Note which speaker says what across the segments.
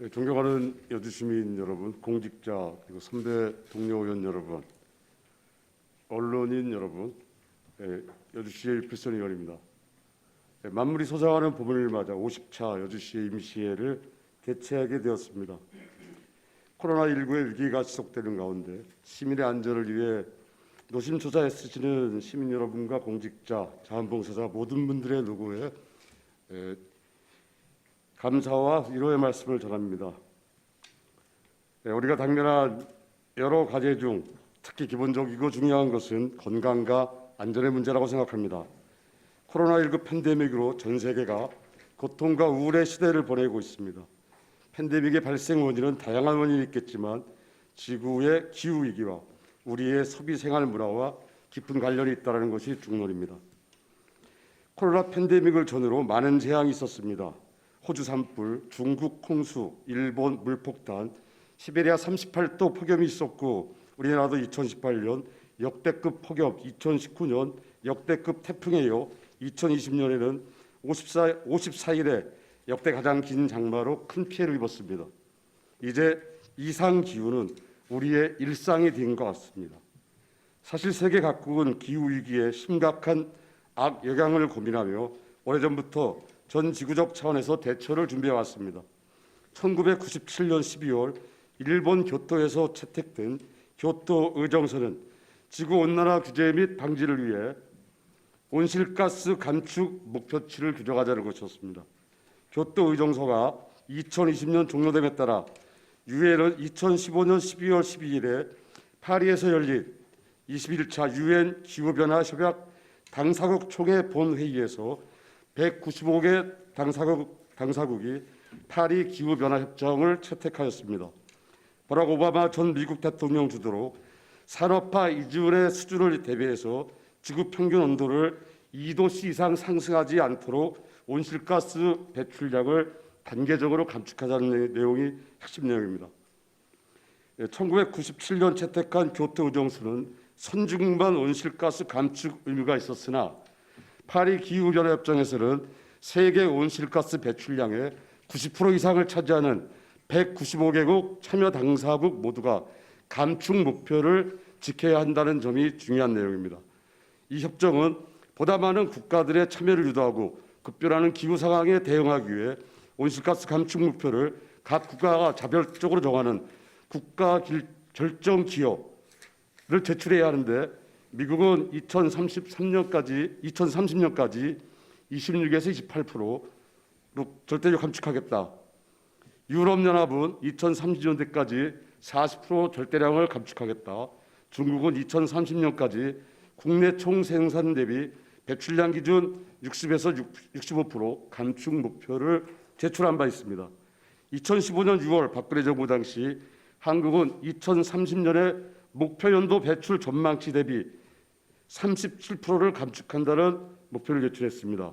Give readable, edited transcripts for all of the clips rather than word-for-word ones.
Speaker 1: 존경하는 여주시민 여러분, 공직자 그리고 선배 동료 의원 여러분, 언론인 여러분, 여주시의 필선 의원입니다. 만물이 소장하는 봄을 맞아 50차 여주시의 임시회를 개최하게 되었습니다. 코로나19의 위기가 지속되는 가운데 시민의 안전을 위해 노심초사 애쓰시는 시민 여러분과 공직자, 자원봉사자 모든 분들의 노고에 감사와 위로의 말씀을 전합니다. 우리가 당면한 여러 과제 중 특히 기본적이고 중요한 것은 건강과 안전의 문제라고 생각합니다. 코로나19 팬데믹으로 전 세계가 고통과 우울의 시대를 보내고 있습니다. 팬데믹의 발생 원인은 다양한 원인이 있겠지만 지구의 기후위기와 우리의 소비 생활 문화와 깊은 관련이 있다는 것이 중론입니다. 코로나 팬데믹을 전후로 많은 재앙이 있었습니다. 호주 산불, 중국 홍수, 일본 물폭탄, 시베리아 38도 폭염이 있었고 우리나라도 2018년 역대급 폭염, 2019년 역대급 태풍에 이어 2020년에는 54일에 역대 가장 긴 장마로 큰 피해를 입었습니다. 이제 이상 기후는 우리의 일상이 된 것 같습니다. 사실 세계 각국은 기후 위기에 심각한 악영향을 고민하며 오래전부터 전 지구적 차원에서 대처를 준비해 왔습니다. 1997년 12월 일본 교토에서 채택된 교토 의정서는 지구 온난화 규제 및 방지를 위해 온실가스 감축 목표치를 규정하자는 것이었습니다. 교토 의정서가 2020년 종료됨에 따라 유엔은 2015년 12월 12일에 파리에서 열린 21차 유엔 기후변화 협약 당사국 총회 본회의에서 195개 당사국이 파리 기후변화 협정을 채택하였습니다. 버락 오바마 전 미국 대통령 주도로 산업화 이전의 수준을 대비해서 지구 평균 온도를 2도씨 이상 상승하지 않도록 온실가스 배출량을 단계적으로 감축하자는 내용이 핵심 내용입니다. 1997년 채택한 교토 의정서는 선진국만 온실가스 감축 의무가 있었으나 파리 기후변화협정에서는 세계 온실가스 배출량의 90% 이상을 차지하는 195개국 참여 당사국 모두가 감축 목표를 지켜야 한다는 점이 중요한 내용입니다. 이 협정은 보다 많은 국가들의 참여를 유도하고 급변하는 기후 상황에 대응하기 위해 온실가스 감축 목표를 각 국가가 자별적으로 정하는 국가 결정 기여를 제출해야 하는데 미국은 2030년까지 26에서 28%로 절대적 감축하겠다. 유럽연합은 2030년대까지 40% 절대량을 감축하겠다. 중국은 2030년까지 국내 총생산 대비 배출량 기준 60에서 65% 감축 목표를 제출한 바 있습니다. 2015년 6월 박근혜 정부 당시 한국은 2030년에 목표 연도 배출 전망치 대비 37%를 감축한다는 목표를 제출했습니다.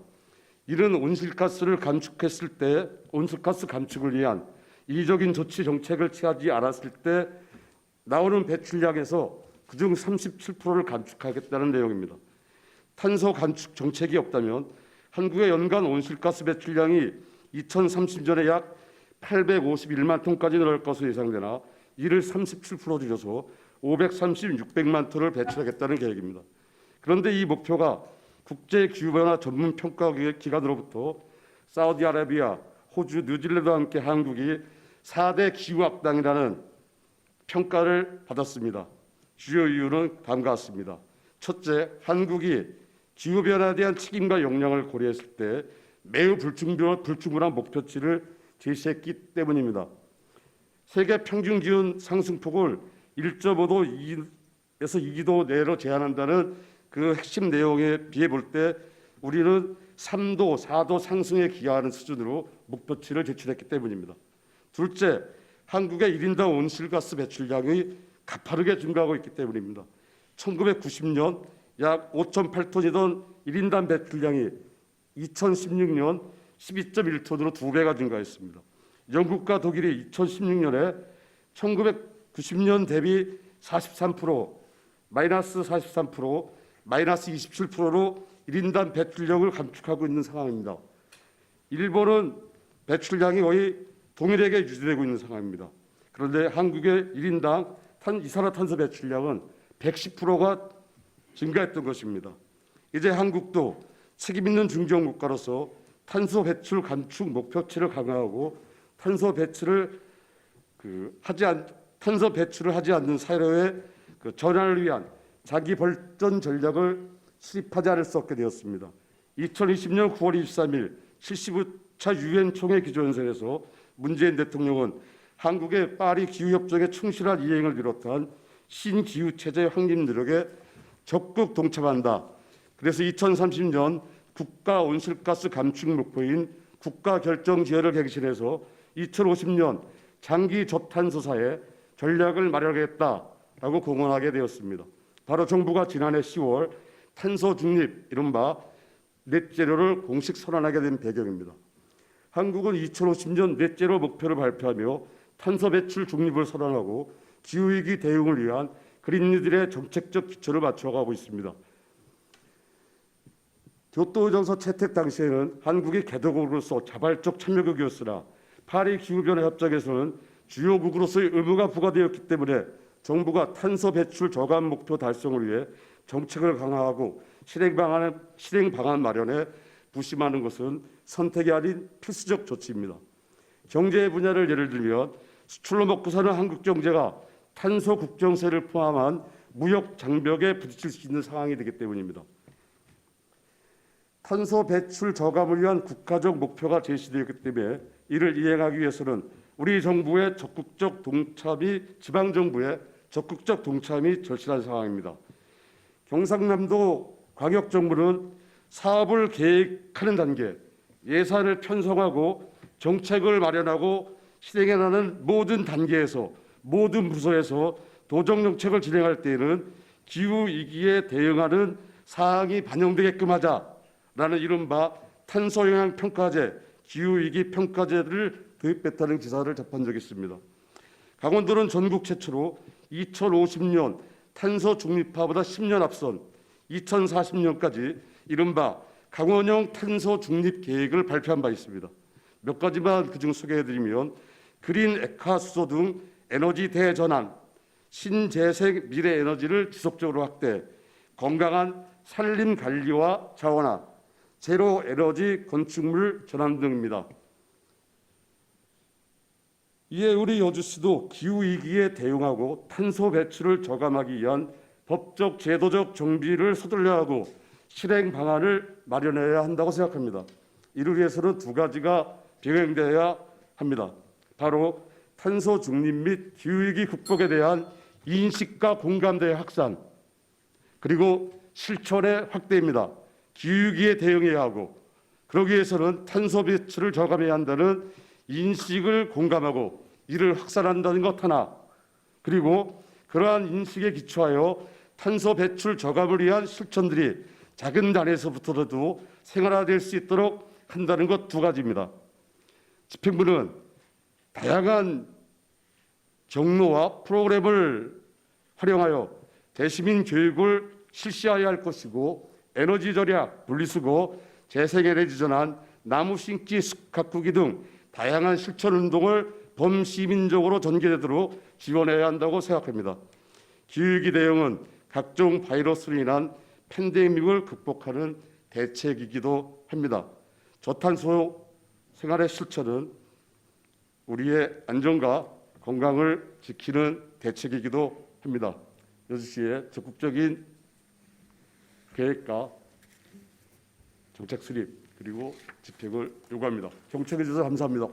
Speaker 1: 이는 온실가스를 감축했을 때 온실가스 감축을 위한 이의적인 조치 정책을 취하지 않았을 때 나오는 배출량에서 그중 37%를 감축하겠다는 내용입니다. 탄소 감축 정책이 없다면 한국의 연간 온실가스 배출량이 2030년에 약 851만 톤까지 늘어날 것으로 예상되나 이를 37% 줄여서 536만 톤을 배출하겠다는 계획입니다. 그런데 이 목표가 국제기후변화 전문평가기관으로부터 사우디아라비아, 호주, 뉴질랜드와 함께 한국이 4대 기후악당이라는 평가를 받았습니다. 주요 이유는 다음과 같습니다. 첫째, 한국이 기후변화에 대한 책임과 역량을 고려했을 때 매우 불충분한 목표치를 제시했기 때문입니다. 세계 평균 기온 상승폭을 1.5도에서 2도 내로 제한한다는 그 핵심 내용에 비해 볼 때 우리는 3도, 4도 상승에 기여하는 수준으로 목표치를 제출했기 때문입니다. 둘째, 한국의 1인당 온실가스 배출량이 가파르게 증가하고 있기 때문입니다. 1990년 약 5.8톤이던 1인당 배출량이 2016년 12.1톤으로 2배가 증가했습니다. 영국과 독일이 2016년에 1990년 대비 43%, 마이너스 43%, 마이너스 27%로 1인당 배출량을 감축하고 있는 상황입니다. 일본은 배출량이 거의 동일하게 유지되고 있는 상황입니다. 그런데 한국의 1인당 이산화탄소 배출량은 110%가 증가했던 것입니다. 이제 한국도 책임 있는 중견 국가로서 탄소 배출 감축 목표치를 강화하고 탄소 배출을 하지 않는 사회의 전환을 위한 자기 발전 전략을 수립하지 않을 수 없게 되었습니다. 2020년 9월 23일 75차 유엔 총회 기조연설에서 문재인 대통령은 한국의 파리 기후협정에 충실한 이행을 비롯한 신기후체제 확립 노력에 적극 동참한다. 그래서 2030년 국가 온실가스 감축 목표인 국가결정지혜를 갱신해서 2050년 장기 저탄소 사회 전략을 마련하겠다라고 공언하게 되었습니다. 바로 정부가 지난해 10월 탄소 중립 이른바 넷제로를 공식 선언하게 된 배경입니다. 한국은 2050년 넷제로 목표를 발표하며 탄소 배출 중립을 선언하고 기후위기 대응을 위한 그린니들의 정책적 기초를 맞춰가고 있습니다. 교토의정서 채택 당시에는 한국이 개도국으로서 자발적 참여국이었으나 파리 기후변화 협정에서는 주요국으로서의 의무가 부과되었기 때문에 정부가 탄소 배출 저감 목표 달성을 위해 정책을 강화하고 실행 방안 마련에 부심하는 것은 선택이 아닌 필수적 조치입니다. 경제 분야를 예를 들면 수출로 먹고 사는 한국 경제가 탄소 국경세를 포함한 무역 장벽에 부딪힐 수 있는 상황이 되기 때문입니다. 탄소 배출 저감을 위한 국가적 목표가 제시되었기 때문에 이를 이행하기 위해서는 우리 정부의 적극적 동참이 지방정부의 적극적 동참이 절실한 상황입니다. 경상남도 광역정부는 사업을 계획하는 단계, 예산을 편성하고 정책을 마련하고 실행해 나가는 모든 단계에서 모든 부서에서 도정정책을 진행할 때에는 기후위기에 대응하는 사항이 반영되게끔 하자라는 이른바 탄소영향평가제, 기후위기 평가제를 도입했다는 기사를 접한 적이 있습니다. 강원도는 전국 최초로 2050년 탄소 중립화보다 10년 앞선 2040년까지 이른바 강원형 탄소 중립 계획을 발표한 바 있습니다. 몇 가지만 그중 소개해드리면 그린 액화수소 등 에너지 대전환, 신재생 미래 에너지를 지속적으로 확대, 건강한 산림 관리와 자원화, 제로 에너지 건축물 전환 등입니다. 이에 우리 여주시도 기후위기에 대응하고 탄소 배출을 저감하기 위한 법적 제도적 정비를 서둘러야 하고 실행 방안을 마련해야 한다고 생각합니다. 이를 위해서는 두 가지가 병행되어야 합니다. 바로 탄소 중립 및 기후위기 극복에 대한 인식과 공감대의 확산, 그리고 실천의 확대입니다. 기후위기에 대응해야 하고 그러기 위해서는 탄소 배출을 저감해야 한다는 인식을 공감하고 이를 확산한다는 것 하나, 그리고 그러한 인식에 기초하여 탄소 배출 저감을 위한 실천들이 작은 단에서부터라도 생활화될 수 있도록 한다는 것 두 가지입니다. 집행부는 다양한 경로와 프로그램을 활용하여 대시민 교육을 실시해야 할 것이고 에너지 절약, 분리수거, 재생에너지 전환, 나무 심기 가꾸기 등 다양한 실천 운동을 범시민적으로 전개되도록 지원해야 한다고 생각합니다. 기후위기 대응은 각종 바이러스로 인한 팬데믹을 극복하는 대책이기도 합니다. 저탄소 생활의 실천은 우리의 안전과 건강을 지키는 대책이기도 합니다. 여주시의 적극적인 계획과 정책 수립 그리고 집행을 요구합니다. 경청해 주셔서 감사합니다.